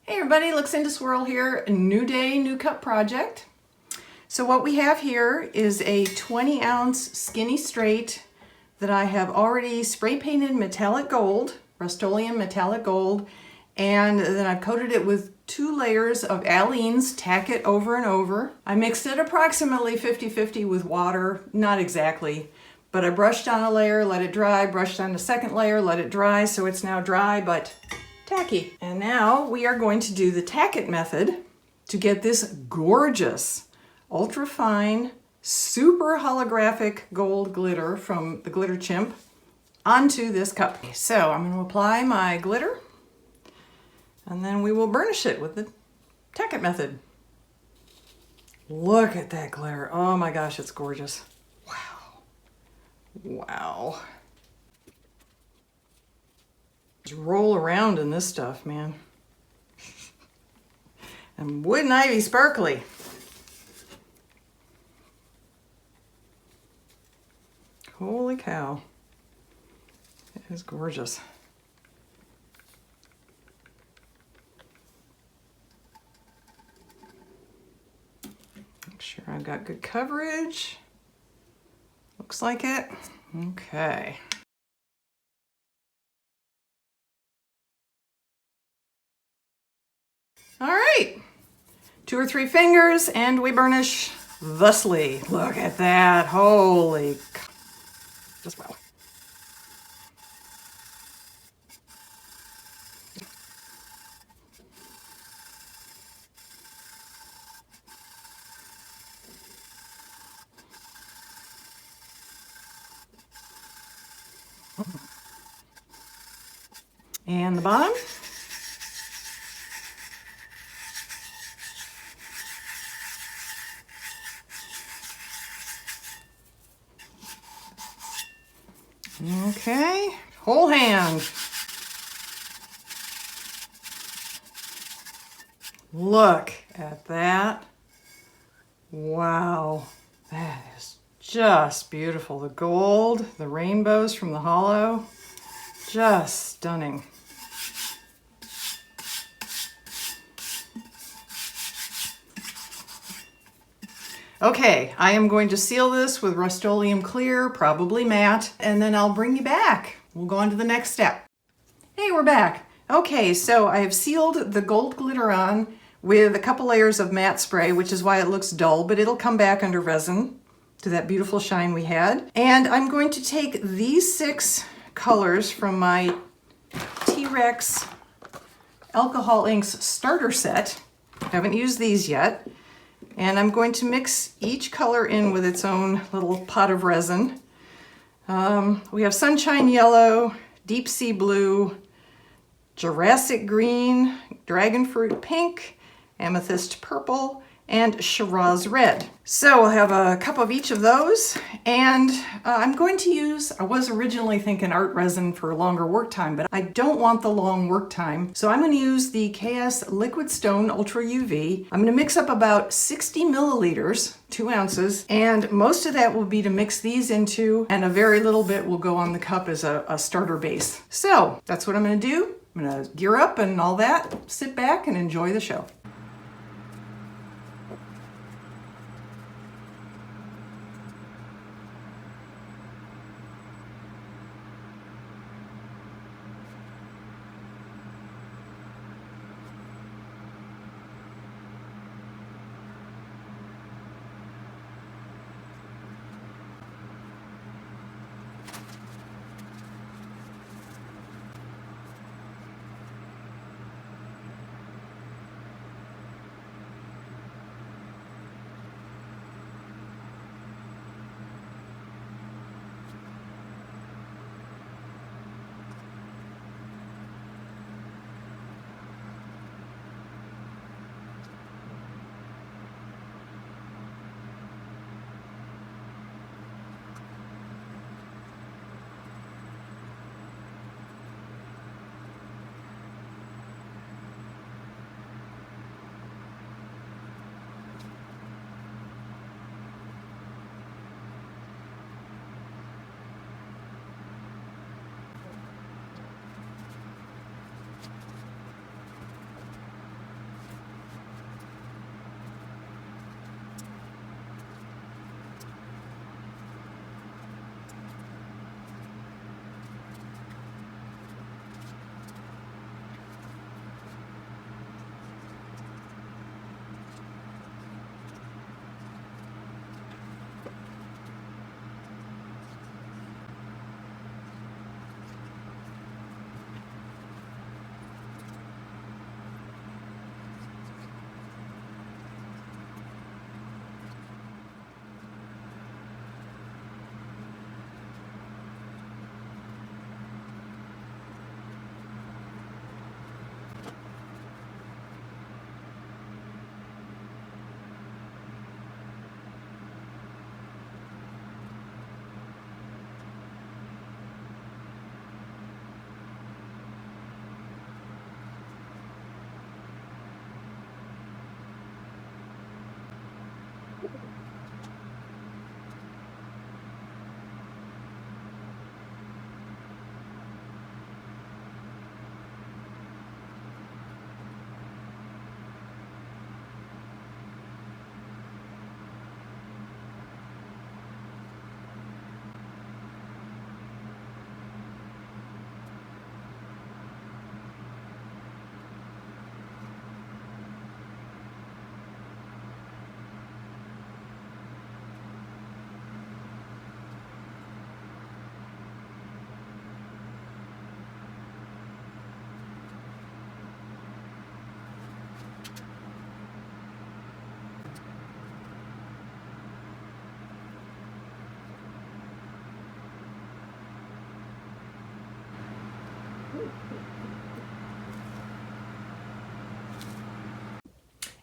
Hey everybody, Luxinda Swirl here, new day, new cup project. So what we have here is a 20-ounce skinny straight that I have already spray painted metallic gold, Rust-Oleum metallic gold, and then I've coated it with 2 layers of Aleene's Tack-It over and over. I mixed it approximately 50-50 with water, not exactly, but I brushed on a layer, let it dry, brushed on the second layer, let it dry, so it's now dry but tacky. And now we are going to do the Tack-It method to get this gorgeous, ultra fine, super holographic gold glitter from the glitter Chimp onto this cup. So I'm going to apply my glitter and then we will burnish it with the Tack-It method. Look at that glitter. Oh my gosh, it's gorgeous. Wow. Wow. Just roll around in this stuff, man. And wood and ivy sparkly. Holy cow. It is gorgeous. Make sure I've got good coverage. Looks like it. Okay. All right, 2 or 3 fingers and we burnish thusly. Look at that, holy, just wow. And the bottom. Okay, whole hand. Look at that. Wow, that is just beautiful. The gold, the rainbows from the hollow, just stunning. Okay, I am going to seal this with Rust-Oleum clear, probably matte, and then I'll bring you back. We'll go on to the next step. Hey, we're back. Okay, so I have sealed the gold glitter on with a couple layers of matte spray, which is why it looks dull, but it'll come back under resin to that beautiful shine we had. And I'm going to take these 6 colors from my T-Rex Alcohol Inks starter set. Haven't used these yet. And I'm going to mix each color in with its own little pot of resin. We have Sunshine Yellow, Deep Sea Blue, Jurassic Green, Dragon Fruit Pink, Amethyst Purple, and Shiraz Red. So we'll have a cup of each of those, and I'm going to use, I was originally thinking art resin for longer work time, but I don't want the long work time, so I'm going to use the KS Liquid Stone Ultra UV. I'm going to mix up about 60 milliliters, 2 ounces, and most of that will be to mix these into, and a very little bit will go on the cup as a starter base. So that's what I'm going to do. I'm going to gear up and all that, sit back and enjoy the show.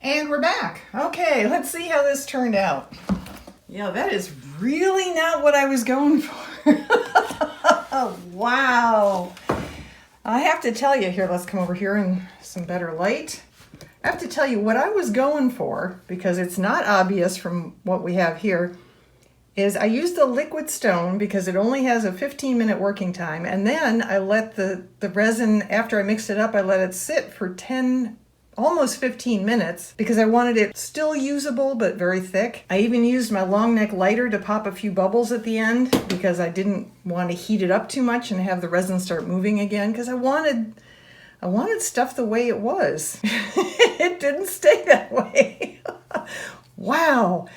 And we're back. Okay, let's see how this turned out. Yeah, that is really not what I was going for. Wow. I have to tell you, here, let's come over here in some better light. I have to tell you what I was going for, because it's not obvious from what we have here, is I used the liquid stone because it only has a 15-minute working time, and then I let the resin, after I mixed it up, I let it sit for 10, almost 15 minutes because I wanted it still usable but very thick. I even used my long neck lighter to pop a few bubbles at the end because I didn't want to heat it up too much and have the resin start moving again, because I wanted stuff the way it was. It didn't stay that way. Wow.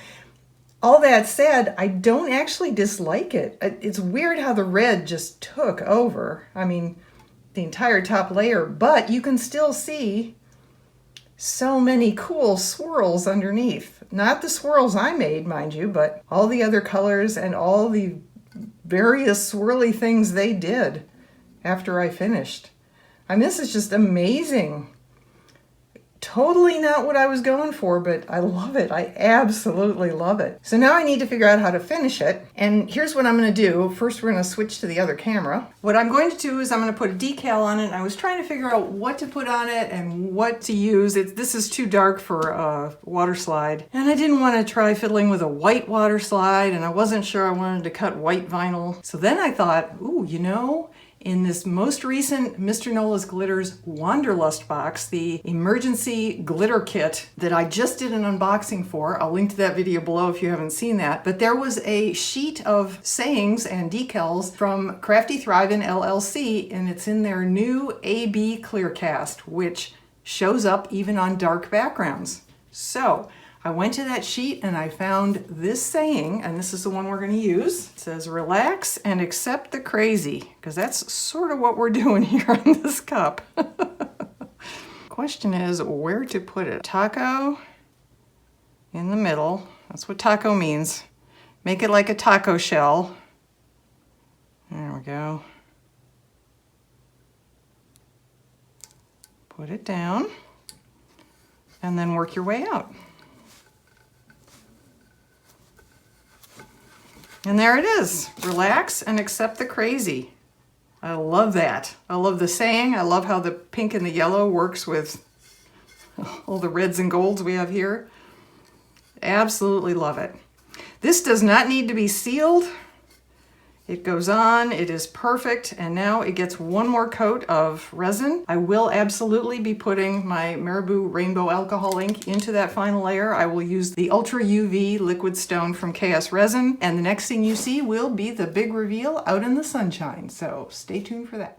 All that said, I don't actually dislike it. It's weird how the red just took over. I mean, the entire top layer, but you can still see so many cool swirls underneath. Not the swirls I made, mind you, but all the other colors and all the various swirly things they did after I finished. I mean, this is just amazing. Totally not what I was going for, but I love it. I absolutely love it. So now I need to figure out how to finish it. And here's what I'm going to do. First, we're going to switch to the other camera. What I'm going to do is I'm going to put a decal on it. And I was trying to figure out what to put on it and what to use. This is too dark for a water slide. And I didn't want to try fiddling with a white water slide. And I wasn't sure I wanted to cut white vinyl. So then I thought, ooh, you know, in this most recent Mr. Nola's Glitters Wanderlust box, the emergency glitter kit that I just did an unboxing for, I'll link to that video below if you haven't seen that, but there was a sheet of sayings and decals from Crafty Thrivin' LLC, and it's in their new AB Clear Cast, which shows up even on dark backgrounds. So I went to that sheet and I found this saying, and this is the one we're going to use. It says, relax and accept the crazy, because that's sort of what we're doing here on this cup. Question is where to put it. Taco in the middle. That's what taco means. Make it like a taco shell. There we go. Put it down and then work your way out. And there it is. Relax and accept the crazy. I love that. I love the saying. I love how the pink and the yellow works with all the reds and golds we have here. Absolutely love it. This does not need to be sealed. It goes on, it is perfect, and now it gets one more coat of resin. I will absolutely be putting my Marabou Rainbow Alcohol ink into that final layer. I will use the Ultra UV liquid stone from KS Resin, and the next thing you see will be the big reveal out in the sunshine, so stay tuned for that.